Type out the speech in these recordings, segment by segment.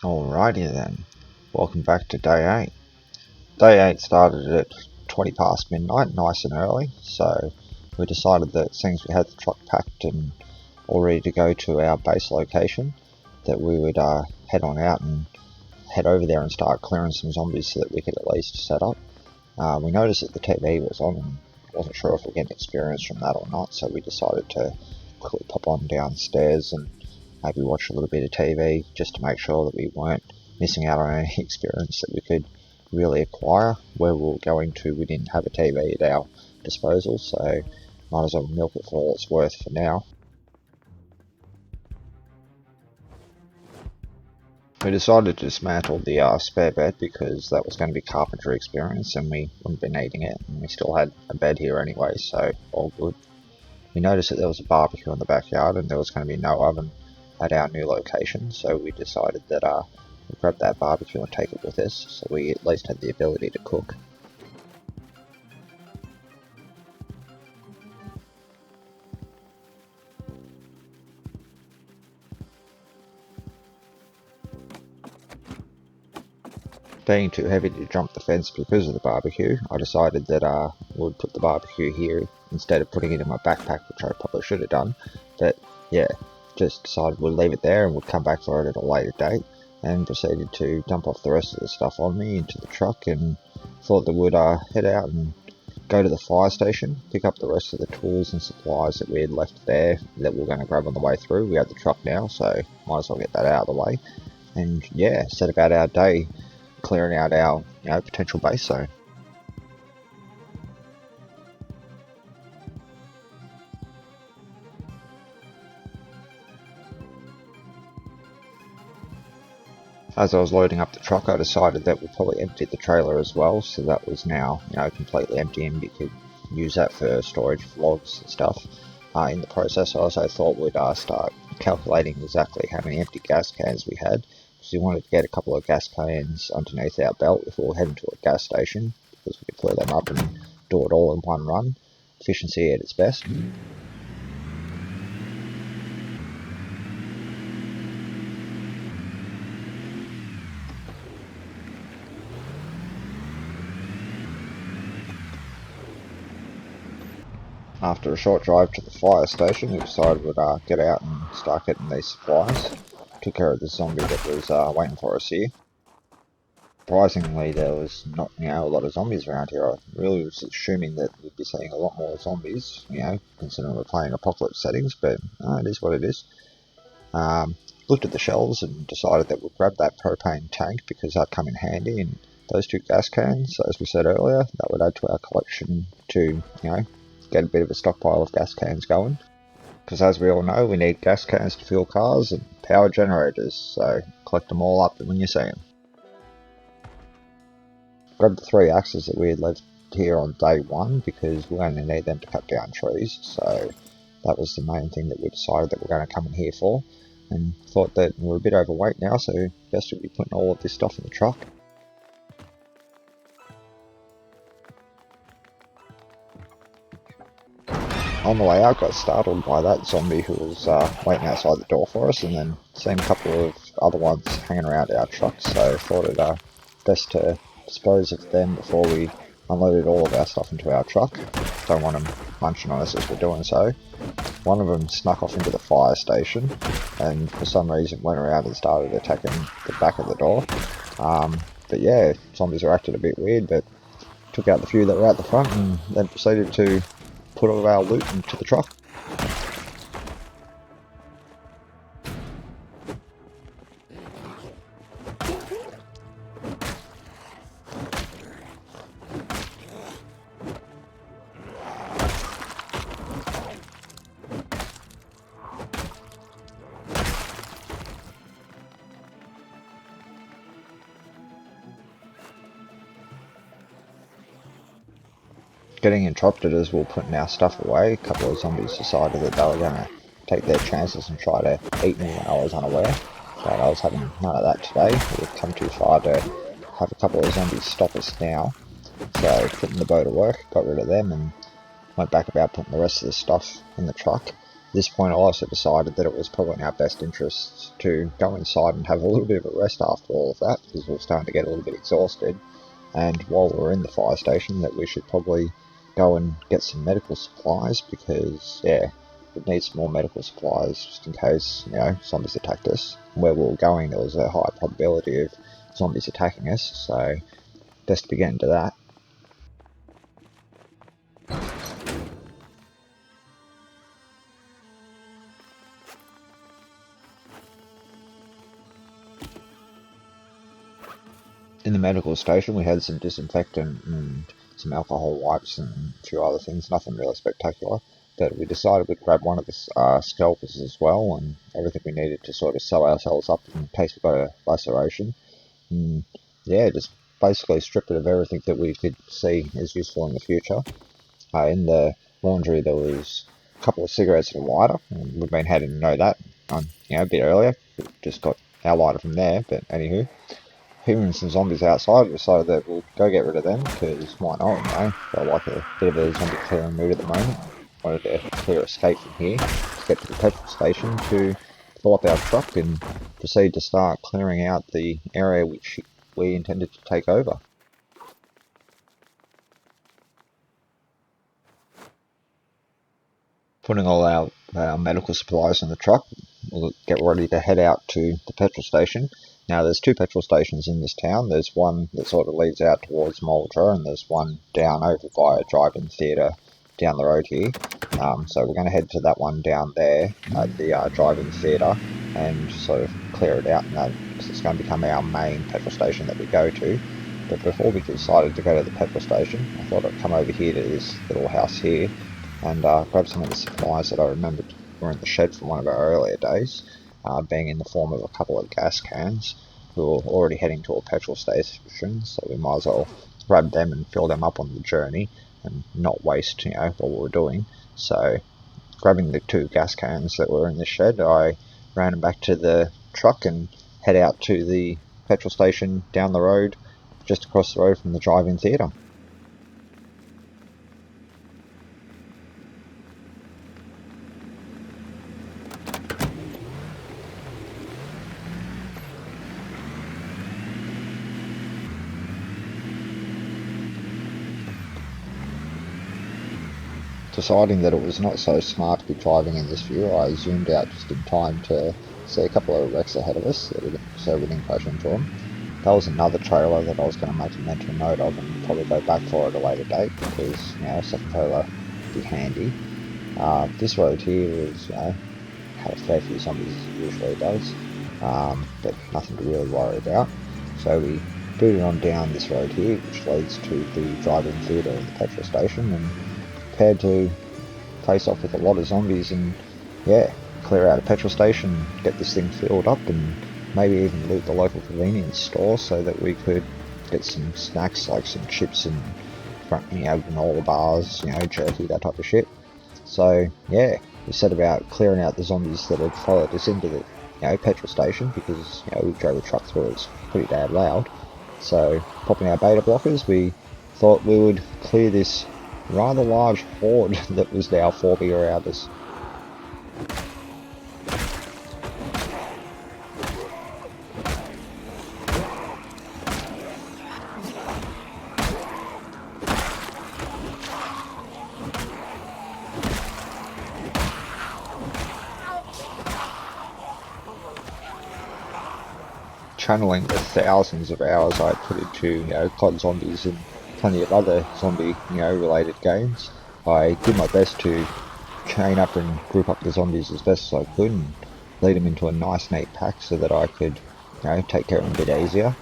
Alrighty then, welcome back to day 8. Day 8 started at 20 past midnight, nice and early, so we decided that since we had the truck packed and all ready to go to our base location, that we would head on out and head over there and start clearing some zombies so that we could at least set up. We noticed that the TV was on and wasn't sure if we're getting experience from that or not, so we decided to quickly pop on downstairs and maybe watch a little bit of TV just to make sure that we weren't missing out on any experience that we could really acquire. Where we were going to, we didn't have a TV at our disposal, so might as well milk it for all it's worth for now. We decided to dismantle the spare bed because that was going to be carpentry experience and we wouldn't be needing it, and we still had a bed here anyway, so all good. We noticed that there was a barbecue in the backyard and there was going to be no oven at our new location, so we decided that we'd grab that barbecue and take it with us so we at least had the ability to cook. Being too heavy to jump the fence because of the barbecue, I decided that we'd put the barbecue here instead of putting it in my backpack, which I probably should have done. But yeah, just decided we'd leave it there and we'd come back for it at a later date, and proceeded to dump off the rest of the stuff on me into the truck, and thought that we'd head out and go to the fire station, pick up the rest of the tools and supplies that we had left there that we were going to grab on the way through. We had the truck now, so might as well get that out of the way, and yeah, set about our day clearing out our potential base zone. As I was loading up the truck, I decided that we'd probably empty the trailer as well, so that was now completely empty and we could use that for storage of logs and stuff. In the process, I also thought we'd start calculating exactly how many empty gas cans we had, because we wanted to get a couple of gas cans underneath our belt before heading to a gas station, because we could fill them up and do it all in one run. Efficiency at its best. After a short drive to the fire station, we decided we'd get out and start getting these supplies. Took care of the zombie that was waiting for us here. Surprisingly, there was not a lot of zombies around here. I really was assuming that we'd be seeing a lot more zombies, considering we're playing apocalypse settings, but it is what it is. Looked at the shelves and decided that we'd grab that propane tank because that'd come in handy, and those 2 gas cans, as we said earlier, that would add to our collection to, get a bit of a stockpile of gas cans going. Because as we all know, we need gas cans to fuel cars and power generators, so collect them all up when you see them. Grabbed the 3 axes that we had left here on day 1 because we only need them to cut down trees, so that was the main thing that we decided that we're going to come in here for, and thought that we're a bit overweight now, so best would be putting all of this stuff in the truck. On the way out, got startled by that zombie who was waiting outside the door for us, and then seen a couple of other ones hanging around our truck, so thought it best to dispose of them before we unloaded all of our stuff into our truck. Don't want them munching on us as we're doing so. One of them snuck off into the fire station and for some reason went around and started attacking the back of the door. But yeah, zombies are acting a bit weird, but took out the few that were at the front and then proceeded to put all of our loot into the truck. Getting interrupted as we were putting our stuff away, a couple of zombies decided that they were going to take their chances and try to eat me when I was unaware. But I was having none of that today. We've come too far to have a couple of zombies stop us now. So putting the bow to work, got rid of them and went back about putting the rest of the stuff in the truck. this point I also decided that it was probably in our best interests to go inside and have a little bit of a rest after all of that, because we were starting to get a little bit exhausted, and while we were in the fire station that we should probably go and get some medical supplies, because yeah, we need some more medical supplies just in case, you know, zombies attacked us. Where we were going there was a high probability of zombies attacking us, so best to get into that. In the medical station we had some disinfectant and some alcohol wipes and a few other things, nothing really spectacular, but we decided we'd grab one of the scalpels as well, and everything we needed to sort of sew ourselves up in case we got a laceration. And yeah, just basically stripped it of everything that we could see as useful in the future. In the laundry there was a couple of cigarettes and a lighter, and we've been having to know that a bit earlier. We just got our lighter from there, but anywho, hearing some zombies outside, we decided that we'll go get rid of them, because why not, you know? They're like a bit of a zombie clearing mood at the moment. Wanted to clear escape from here, to get to the petrol station to fill up our truck and proceed to start clearing out the area which we intended to take over. Putting all our medical supplies in the truck, we'll get ready to head out to the petrol station. Now there's two petrol stations in this town. There's one that sort of leads out towards Muldra, and there's one down over by a drive-in theatre down the road here. So we're going to head to that one down there at the drive-in theatre and sort of clear it out, and it's going to become our main petrol station that we go to. But before we decided to go to the petrol station, I thought I'd come over here to this little house here and grab some of the supplies that I remembered were in the shed from one of our earlier days, being in the form of a couple of gas cans. We were already heading to a petrol station, so we might as well grab them and fill them up on the journey and not waste, what we were doing. So, grabbing the two gas cans that were in the shed, I ran them back to the truck and head out to the petrol station down the road, just across the road from the drive-in theatre. Deciding that it was not so smart to be driving in this view, I zoomed out just in time to see a couple of wrecks ahead of us, so we didn't crash into them. That was another trailer that I was going to make a mental note of and probably go back for at a later date, because, a second trailer would be handy. This road here was, had a fair few zombies as it usually does, but nothing to really worry about. So we booted on down this road here, which leads to the drive-in theatre and the petrol station, and prepared to face off with a lot of zombies and, clear out a petrol station, get this thing filled up, and maybe even loot the local convenience store so that we could get some snacks like some chips and granola bars, jerky, that type of shit. So we set about clearing out the zombies that had followed us into the petrol station, because we drove the truck through, it's pretty damn loud. So popping our beta blockers, we thought we would clear this rather large horde that was now forming around us. Channeling the thousands of hours I put into, COD Zombies and plenty of other zombie, related games, I did my best to chain up and group up the zombies as best as I could and lead them into a nice neat pack so that I could, take care of them a bit easier.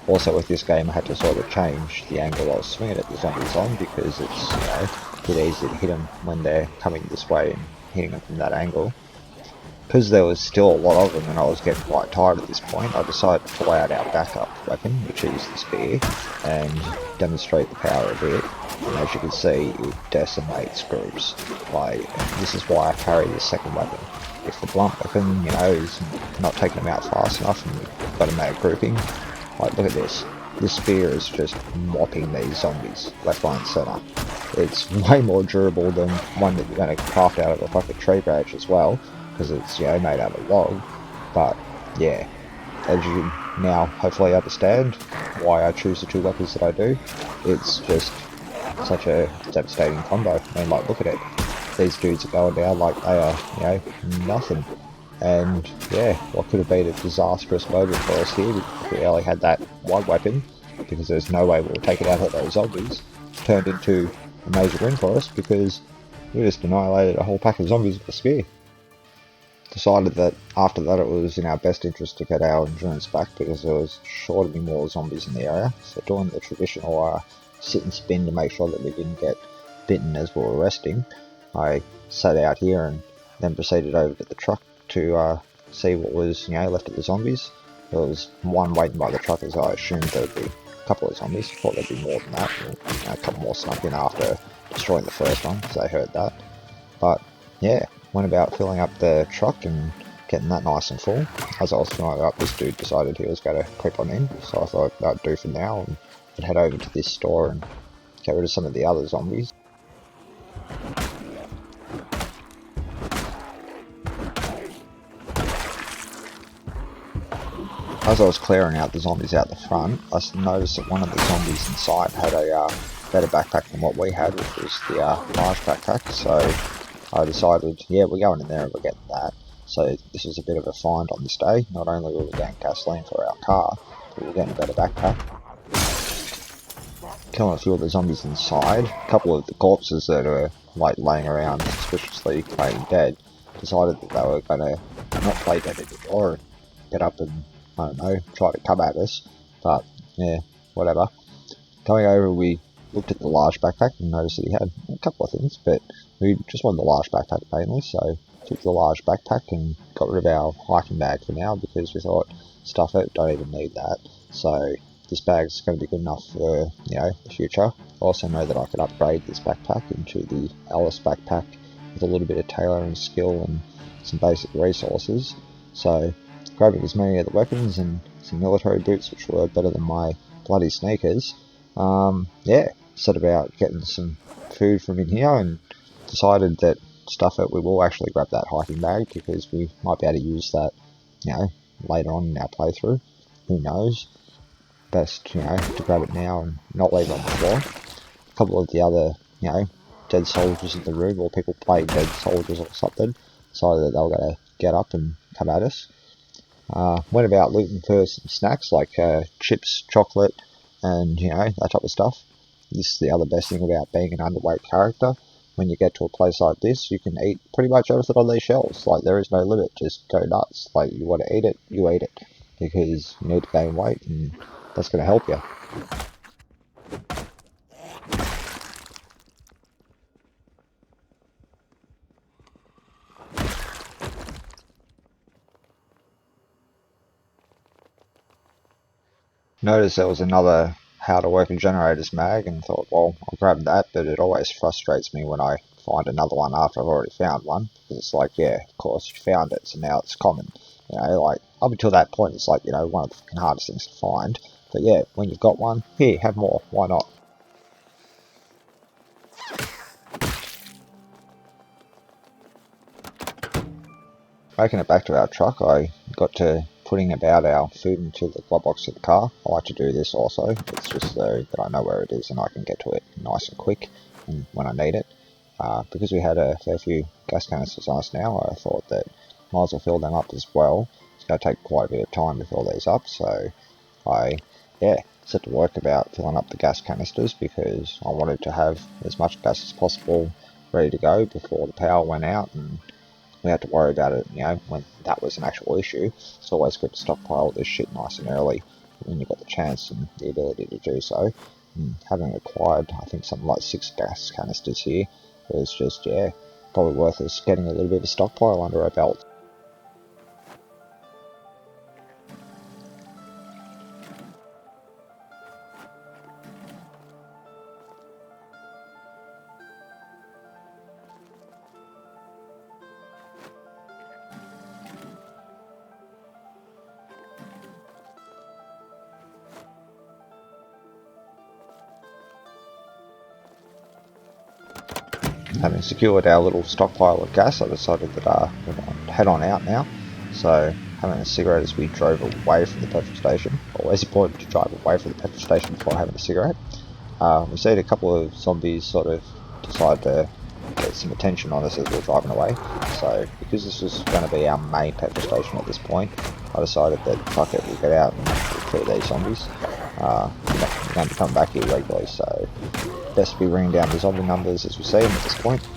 Also with this game I had to sort of change the angle I was swinging at the zombies on, because it's, a bit easy to hit them when they're coming this way and hitting them from that angle. Because there was still a lot of them and I was getting quite tired at this point, I decided to pull out our backup weapon, which is the spear, and demonstrate the power of it. And as you can see, it decimates groups. This is why I carry this second weapon. If the blunt weapon, is not taking them out fast enough and we've got a mad grouping, look at this. this spear is just mopping these zombies left, right, and centre. It's way more durable than one that you're going to craft out of a fucking tree branch as well, because it's, you know, made out of log. But yeah, as you now hopefully understand why I choose the two weapons that I do, it's just such a devastating combo. I mean, like, look at it. These dudes are going down like they are, you know, nothing. And yeah, what could have been a disastrous moment for us here if we only had that one weapon, because there's no way we were taking out those zombies, turned into a major win for us because we just annihilated a whole pack of zombies with a spear. Decided that after that it was in our best interest to get our endurance back because there was sure to be more zombies in the area. So doing the traditional sit and spin to make sure that we didn't get bitten as we were resting, I sat out here and then proceeded over to the truck to see what was, you know, left of the zombies. There was one waiting by the truck, as I assumed there would be a couple of zombies. Thought there'd be more than that. And, you know, a couple more snuck in after destroying the first one because they heard that. But yeah, went about filling up the truck and getting that nice and full. As I was filling it up, this dude decided he was going to creep on in, so I thought that'd do for now, and I'd head over to this store and get rid of some of the other zombies. As I was clearing out the zombies out the front, I noticed that one of the zombies inside had a better backpack than what we had, which was the large backpack, so I decided, yeah, we're going in there and we're getting that. So this was a bit of a find on this day. Not only were we getting gasoline for our car, but we were getting a better backpack. Killing a few of the zombies inside, a couple of the corpses that are like laying around suspiciously playing dead, decided that they were going to not play dead anymore and get up and, I don't know, try to come at us. But yeah, whatever. Going over, we looked at the large backpack and noticed that he had a couple of things, but we just wanted the large backpack mainly, so took the large backpack and got rid of our hiking bag for now because we thought, stuff it, don't even need that. So this bag's going to be good enough for, you know, the future. I also know that I could upgrade this backpack into the Alice backpack with a little bit of tailoring skill and some basic resources. So grabbing as many of the weapons and some military boots, which were better than my bloody sneakers. Yeah, set about getting some food from in here and decided that, stuff it, we will actually grab that hiking bag because we might be able to use that, you know, later on in our playthrough. Who knows? Best, you know, to grab it now and not leave it on the floor. A couple of the other, you know, dead soldiers in the room, or people playing dead soldiers or something, decided that they were going to get up and come at us. Went about looting for some snacks like chips, chocolate, and, you know, that type of stuff. This is the other best thing about being an underweight character. When you get to a place like this, you can eat pretty much everything on these shelves. Like, there is no limit, just go nuts. Like, you want to eat it, you eat it. Because you need to gain weight, and that's going to help you. Noticed there was another how to work in generators mag and thought, well, I'll grab that, but it always frustrates me when I find another one after I've already found one, because it's like, yeah, of course, you found it, so now it's common. You know, like, up until that point, it's like, you know, one of the hardest things to find. But yeah, when you've got one, here, have more, why not? Making it back to our truck, I got to putting about our food into the glove box of the car. I like to do this also. It's just so that I know where it is and I can get to it nice and quick and when I need it. Because we had a fair few gas canisters on us now, I thought that might as well fill them up as well. It's going to take quite a bit of time to fill these up, so I, yeah, set to work about filling up the gas canisters because I wanted to have as much gas as possible ready to go before the power went out and we had to worry about it, you know, when that was an actual issue. It's always good to stockpile this shit nice and early when you've got the chance and the ability to do so. And having acquired, I think, something like 6 gas canisters here, was just, yeah, probably worth us getting a little bit of a stockpile under our belt. having secured our little stockpile of gas, I decided that we're going to head on out now. So, having a cigarette as we drove away from the petrol station. Always important to drive away from the petrol station before having a cigarette. We see a couple of zombies sort of decide to get some attention on us as we're driving away. So, because this was going to be our main petrol station at this point, I decided that fuck it, we'll get out and we'll clear these zombies. We're going to come back here regularly, so best to be ringing down the zombie numbers as we see them at this point.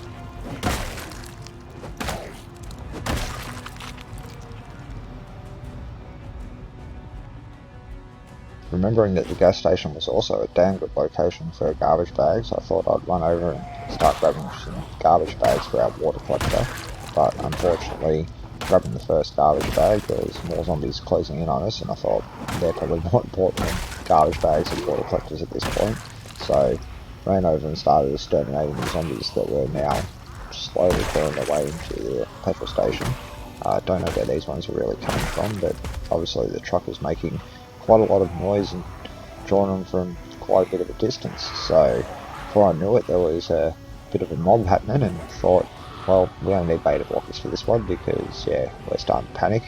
Remembering that the gas station was also a damn good location for garbage bags, I thought I'd run over and start grabbing some garbage bags for our water collector, but unfortunately, grabbing the first garbage bag, there was more zombies closing in on us, and I thought they're probably more important than garbage bags and water collectors at this point, so ran over and started exterminating the zombies that were now slowly clearing their way into the petrol station. Don't know where these ones are really coming from, but obviously the truck is making quite a lot of noise and drawing them from quite a bit of a distance. So before I knew it, there was a bit of a mob happening, and thought, well, we only need beta blockers for this one because, yeah, we're starting to panic.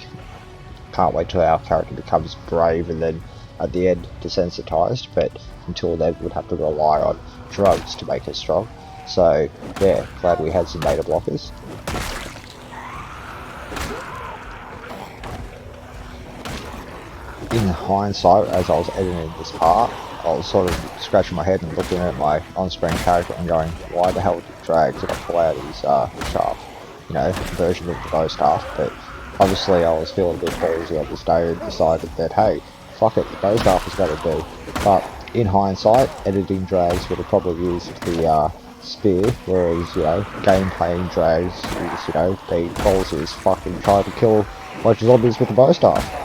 Can't wait till our character becomes brave and then at the end desensitized, but until then we'd have to rely on drugs to make us strong. So yeah, glad we had some beta blockers. In hindsight, as I was editing this part, I was sort of scratching my head and looking at my on-screen character and going, why the hell did Drag I pull out his shaft, version of the bow staff? But obviously I was feeling a bit ballsy on this day and decided that, hey, fuck it, the bow staff is going to do. But in hindsight, editing Drags would have probably used the spear, whereas, gameplaying Drags is, being ballsy as fucking trying to kill a bunch of zombies with the bow staff.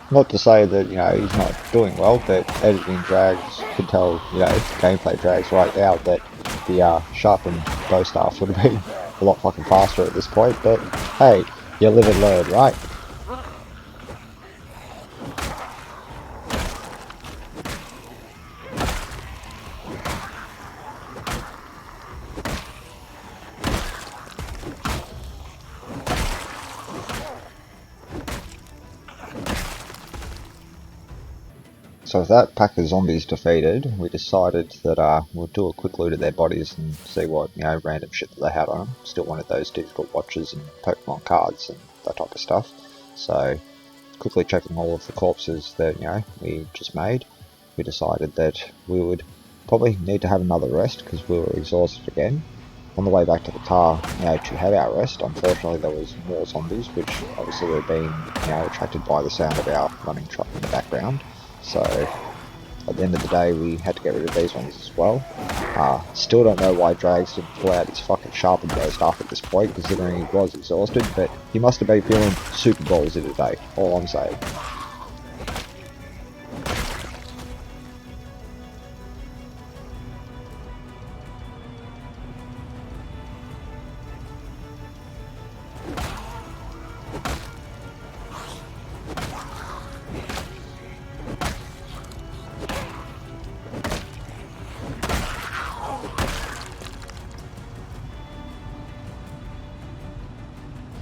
Not to say that, he's not doing well, but editing Drags can tell, gameplay Drags right now that the sharpened bow staff would have been a lot fucking faster at this point, but hey, you live and learn, right? So with that pack of zombies defeated, we decided that we'll do a quick loot at their bodies and see what, random shit that they had on them. Still wanted those digital watches and Pokemon cards and that type of stuff. So, quickly checking all of the corpses that, we just made, we decided that we would probably need to have another rest because we were exhausted again. On the way back to the car, to have our rest, unfortunately there was more zombies, which obviously were being, attracted by the sound of our running truck in the background. So, at the end of the day, we had to get rid of these ones as well. Still don't know why Drags didn't pull out his fucking sharpened bow staff at this point, considering he was exhausted, but he must have been feeling super ballsy today, all I'm saying.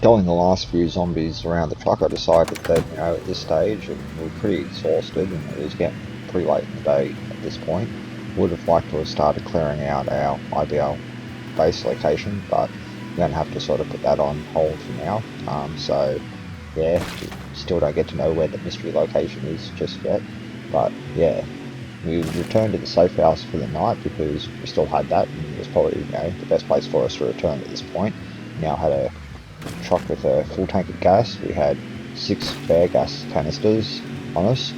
Killing the last few zombies around the truck, I decided that, at this stage, and we were pretty exhausted, and it was getting pretty late in the day at this point, would have liked to have started clearing out our IBL base location, but we're going to have to sort of put that on hold for now. So, yeah, still don't get to know where the mystery location is just yet, but yeah, we returned to the safe house for the night because we still had that, and it was probably, the best place for us to return at this point. Now had a truck with a full tank of gas. We had 6 spare gas canisters on us,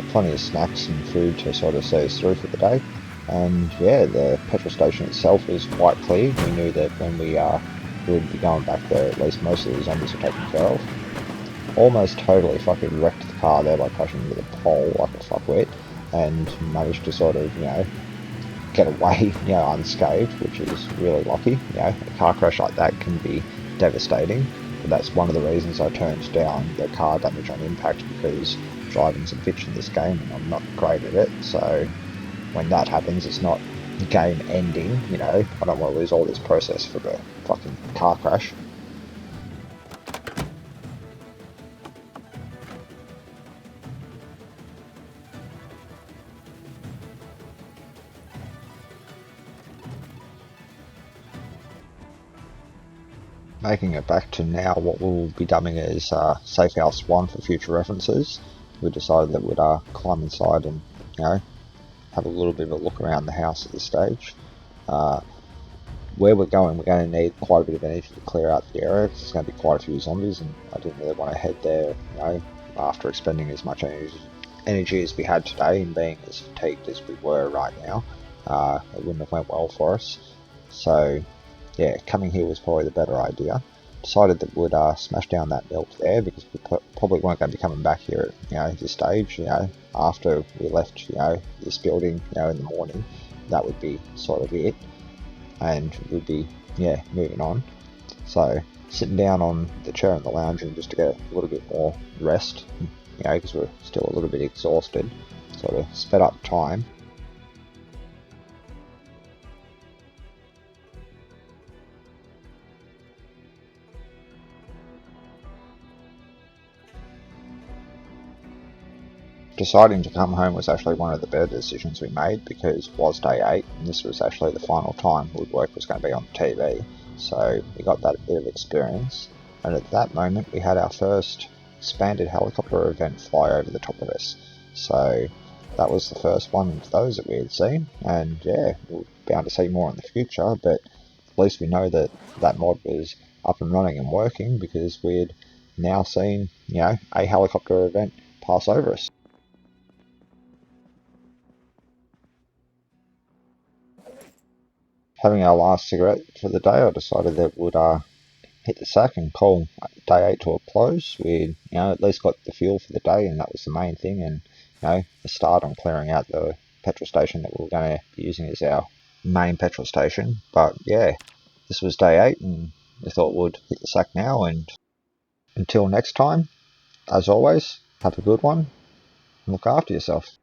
plenty of snacks and food to sort of see us through for the day, and yeah, the petrol station itself was quite clear. We knew that when we would be going back there, at least most of the zombies were taken care of. Almost totally fucking wrecked the car there by crashing into the pole like a fuckwit, and managed to sort of, get away, unscathed, which is really lucky. A car crash like that can be devastating. But that's one of the reasons I turned down the car damage on impact, because driving's a bitch in this game and I'm not great at it. So when that happens, it's not game ending, you know. I don't want to lose all this process for the fucking car crash. Making it back to now, what we'll be dubbing as Safe House 1 for future references. We decided that we'd climb inside and, you know, have a little bit of a look around the house at this stage. Where we're going to need quite a bit of energy to clear out the area, because there's going to be quite a few zombies, and I didn't really want to head there, you know, after expending as much energy as we had today and being as fatigued as we were right now. It wouldn't have went well for us. So yeah, coming here was probably the better idea. Decided that we'd smash down that milk there, because we probably weren't going to be coming back here at, you know, this stage, you know, after we left, you know, this building, you know, in the morning. That would be sort of it, and we'd be, yeah, moving on. So sitting down on the chair in the lounge room just to get a little bit more rest, you know, because we're still a little bit exhausted, sort of sped up time. Deciding to come home was actually one of the better decisions we made, because it was day 8 and this was actually the final time Woodwork was going to be on TV, so we got that bit of experience. And at that moment we had our first expanded helicopter event fly over the top of us, so that was the first one of those that we had seen, and yeah, we're bound to see more in the future, but at least we know that that mod was up and running and working, because we had now seen, you know, a helicopter event pass over us. Having our last cigarette for the day, I decided that we'd hit the sack and call day 8 to a close. We'd, you know, at least got the fuel for the day, and that was the main thing, and, you know, a start on clearing out the petrol station that we were going to be using as our main petrol station. But yeah, this was day 8, and we thought we'd hit the sack now, and until next time, as always, have a good one and look after yourself.